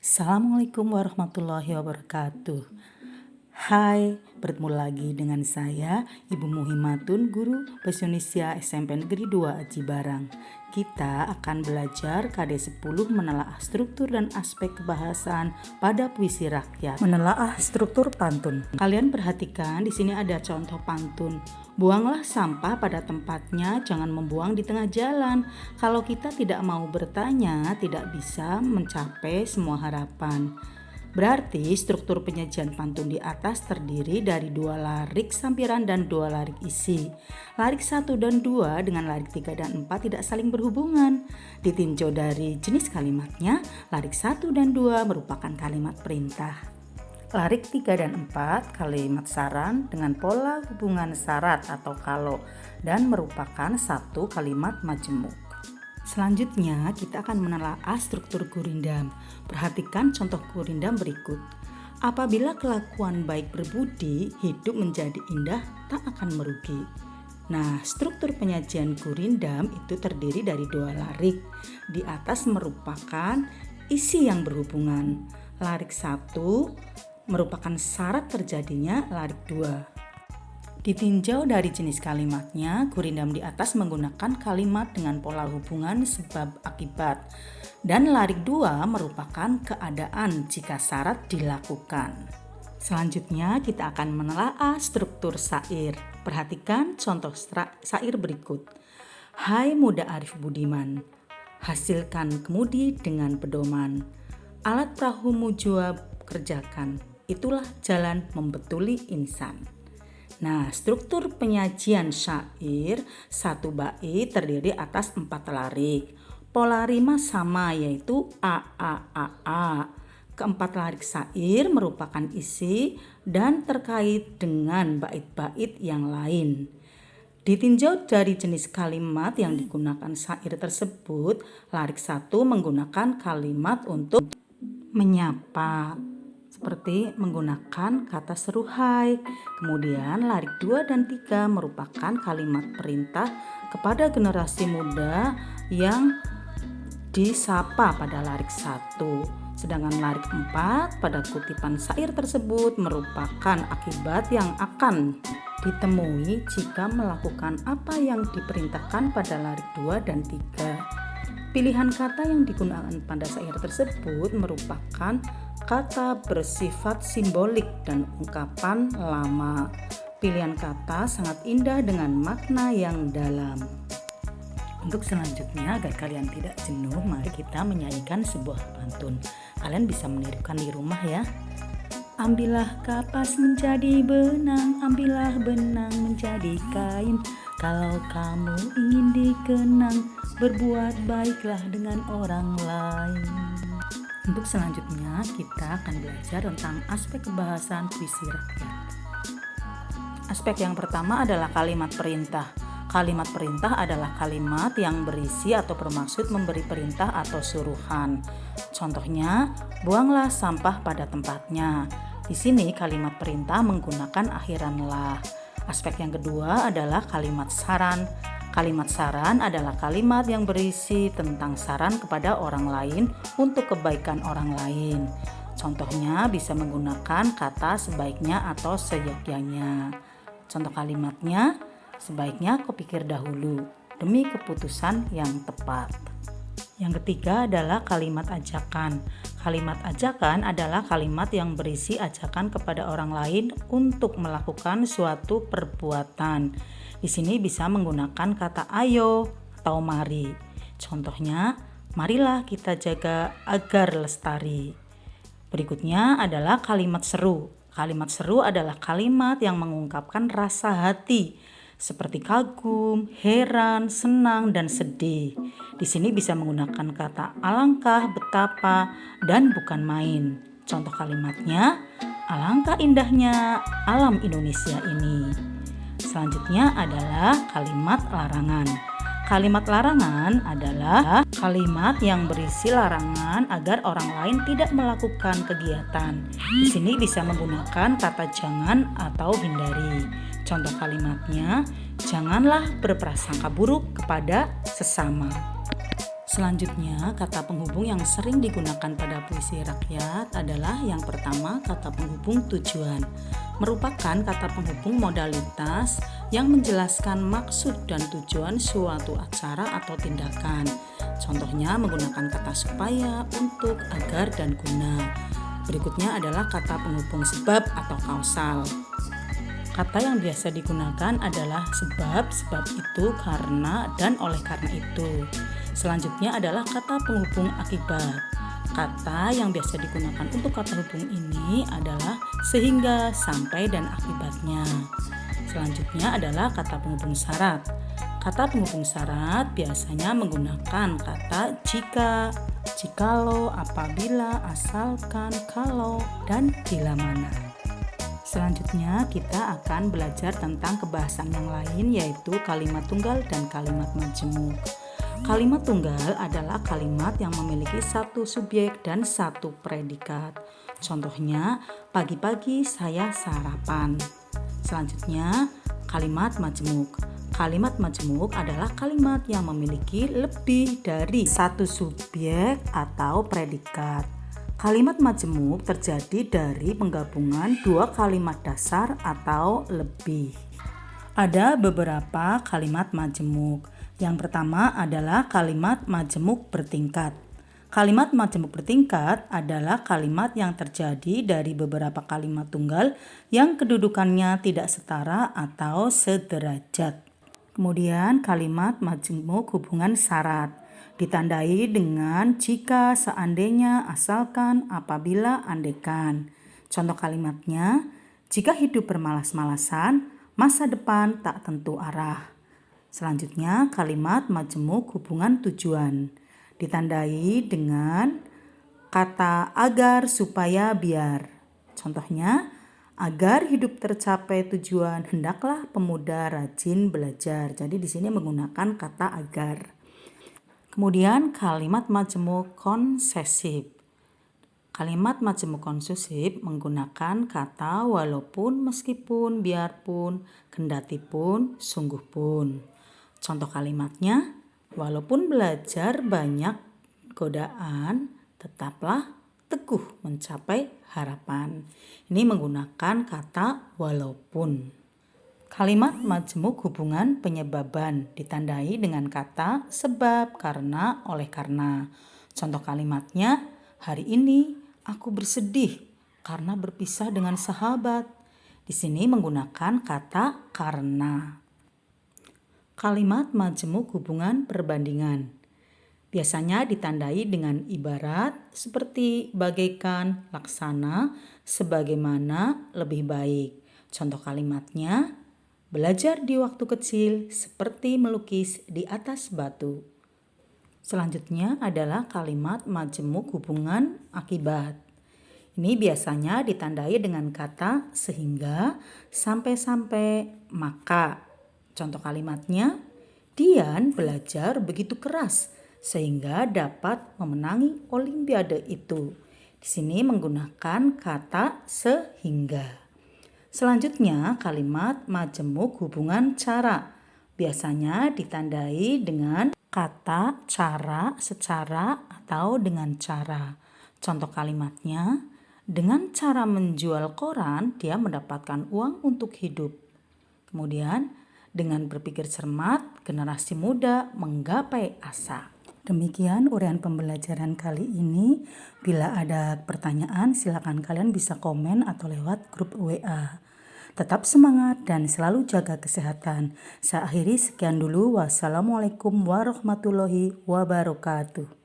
Assalamualaikum warahmatullahi wabarakatuh. Hai, bertemu lagi dengan saya Ibu Muhimatun, guru Bahasa Indonesia SMP Negeri 2 Aji Barang. Kita akan belajar KD 10 menelaah struktur dan aspek kebahasaan pada puisi rakyat. Menelaah struktur pantun. Kalian perhatikan di sini ada contoh pantun. Buanglah sampah pada tempatnya, jangan membuang di tengah jalan. Kalau kita tidak mau bertanya, tidak bisa mencapai semua harapan. Berarti struktur penyajian pantun di atas terdiri dari 2 larik sampiran dan 2 larik isi. Larik 1 dan 2 dengan larik 3 dan 4 tidak saling berhubungan. Ditinjau dari jenis kalimatnya, larik 1 dan 2 merupakan kalimat perintah. Larik 3 dan 4 kalimat saran dengan pola hubungan syarat atau kalau dan merupakan satu kalimat majemuk. Selanjutnya kita akan menelaah struktur gurindam. Perhatikan contoh gurindam berikut. Apabila kelakuan baik berbudi, hidup menjadi indah, tak akan merugi. Nah, struktur penyajian gurindam itu terdiri dari 2 larik. Di atas merupakan isi yang berhubungan. Larik 1 merupakan syarat terjadinya larik 2. Ditinjau dari jenis kalimatnya, gurindam di atas menggunakan kalimat dengan pola hubungan sebab akibat. Dan larik 2 merupakan keadaan jika syarat dilakukan. Selanjutnya kita akan menelaah struktur syair. Perhatikan contoh syair berikut. Hai muda Arif Budiman, hasilkan kemudi dengan pedoman. Alat perahumu jua kerjakan, itulah jalan membetuli insan. Nah, struktur penyajian syair satu bait terdiri atas 4 larik. Pola rima sama yaitu A. Keempat larik syair merupakan isi dan terkait dengan bait-bait yang lain. Ditinjau dari jenis kalimat yang digunakan syair tersebut, larik 1 menggunakan kalimat untuk menyapa, seperti menggunakan kata seru hai. Kemudian larik 2 dan 3 merupakan kalimat perintah kepada generasi muda yang disapa pada larik 1. Sedangkan larik 4 pada kutipan syair tersebut merupakan akibat yang akan ditemui jika melakukan apa yang diperintahkan pada larik 2 dan 3. Pilihan kata yang digunakan pada syair tersebut merupakan kata bersifat simbolik dan ungkapan lama. Pilihan kata sangat indah dengan makna yang dalam. Untuk selanjutnya, agar kalian tidak jenuh, mari kita menyanyikan sebuah pantun. Kalian bisa menirukan di rumah ya. Ambillah kapas menjadi benang, ambillah benang menjadi kain. Kalau kamu ingin dikenang, berbuat baiklah dengan orang lain. Untuk selanjutnya kita akan belajar tentang aspek kebahasaan puisi rakyat. Aspek yang pertama adalah kalimat perintah. Kalimat perintah adalah kalimat yang berisi atau bermaksud memberi perintah atau suruhan. Contohnya, buanglah sampah pada tempatnya. Di sini kalimat perintah menggunakan akhiran lah. Aspek yang kedua adalah kalimat saran. Kalimat saran adalah kalimat yang berisi tentang saran kepada orang lain untuk kebaikan orang lain. Contohnya bisa menggunakan kata sebaiknya atau seyogyanya. Contoh kalimatnya, sebaiknya kau pikir dahulu demi keputusan yang tepat. Yang ketiga adalah kalimat ajakan. Kalimat ajakan adalah kalimat yang berisi ajakan kepada orang lain untuk melakukan suatu perbuatan. Di sini bisa menggunakan kata ayo atau mari. Contohnya, marilah kita jaga agar lestari. Berikutnya adalah kalimat seru. Kalimat seru adalah kalimat yang mengungkapkan rasa hati seperti kagum, heran, senang, dan sedih. Di sini bisa menggunakan kata alangkah, betapa, dan bukan main. Contoh kalimatnya, alangkah indahnya alam Indonesia ini. Selanjutnya adalah kalimat larangan. Kalimat larangan adalah kalimat yang berisi larangan agar orang lain tidak melakukan kegiatan. Di sini bisa menggunakan kata jangan atau hindari. Contoh kalimatnya, janganlah berprasangka buruk kepada sesama. Selanjutnya, kata penghubung yang sering digunakan pada puisi rakyat adalah yang pertama, kata penghubung tujuan. Merupakan kata penghubung modalitas yang menjelaskan maksud dan tujuan suatu acara atau tindakan. Contohnya menggunakan kata supaya, untuk, agar, dan guna. Berikutnya adalah kata penghubung sebab atau kausal. Kata yang biasa digunakan adalah sebab itu, karena, dan oleh karena itu. Selanjutnya adalah kata penghubung akibat. Kata yang biasa digunakan untuk kata hubung ini adalah sehingga, sampai, dan akibatnya. Selanjutnya adalah kata penghubung syarat. Kata penghubung syarat biasanya menggunakan kata jika, jikalau, apabila, asalkan, kalau, dan bila mana. Selanjutnya kita akan belajar tentang kebahasan yang lain, yaitu kalimat tunggal dan kalimat majemuk. Kalimat tunggal adalah kalimat yang memiliki satu subjek dan satu predikat. Contohnya, pagi-pagi saya sarapan. Selanjutnya, kalimat majemuk. Kalimat majemuk adalah kalimat yang memiliki lebih dari satu subjek atau predikat. Kalimat majemuk terjadi dari penggabungan dua kalimat dasar atau lebih. Ada beberapa kalimat majemuk. Yang pertama adalah kalimat majemuk bertingkat. Kalimat majemuk bertingkat adalah kalimat yang terjadi dari beberapa kalimat tunggal yang kedudukannya tidak setara atau sederajat. Kemudian kalimat majemuk hubungan syarat ditandai dengan jika, seandainya, asalkan, apabila, andaikan. Contoh kalimatnya, jika hidup bermalas-malasan, masa depan tak tentu arah. Selanjutnya, kalimat majemuk hubungan tujuan ditandai dengan kata agar, supaya, biar. Contohnya, agar hidup tercapai tujuan, hendaklah pemuda rajin belajar. Jadi di sini menggunakan kata agar. Kemudian kalimat majemuk konsesif. Kalimat majemuk konsesif menggunakan kata walaupun, meskipun, biarpun, kendatipun, sungguh pun. Contoh kalimatnya, walaupun belajar banyak godaan, tetaplah teguh mencapai harapan. Ini menggunakan kata walaupun. Kalimat majemuk hubungan penyebaban ditandai dengan kata sebab, karena, oleh karena. Contoh kalimatnya, hari ini aku bersedih karena berpisah dengan sahabat. Di sini menggunakan kata karena. Kalimat majemuk hubungan perbandingan biasanya ditandai dengan ibarat seperti bagaikan, laksana, sebagaimana, lebih baik. Contoh kalimatnya, belajar di waktu kecil seperti melukis di atas batu. Selanjutnya adalah kalimat majemuk hubungan akibat. Ini biasanya ditandai dengan kata sehingga, sampai-sampai, maka. Contoh kalimatnya, Dian belajar begitu keras sehingga dapat memenangi olimpiade itu. Di sini menggunakan kata sehingga. Selanjutnya, kalimat majemuk hubungan cara biasanya ditandai dengan kata cara, secara, atau dengan cara. Contoh kalimatnya, dengan cara menjual koran dia mendapatkan uang untuk hidup. Kemudian, dengan berpikir cermat, generasi muda menggapai asa. Demikian uraian pembelajaran kali ini. Bila ada pertanyaan, silakan kalian bisa komen atau lewat grup WA. Tetap semangat dan selalu jaga kesehatan. Saya akhiri sekian dulu. Wassalamualaikum warahmatullahi wabarakatuh.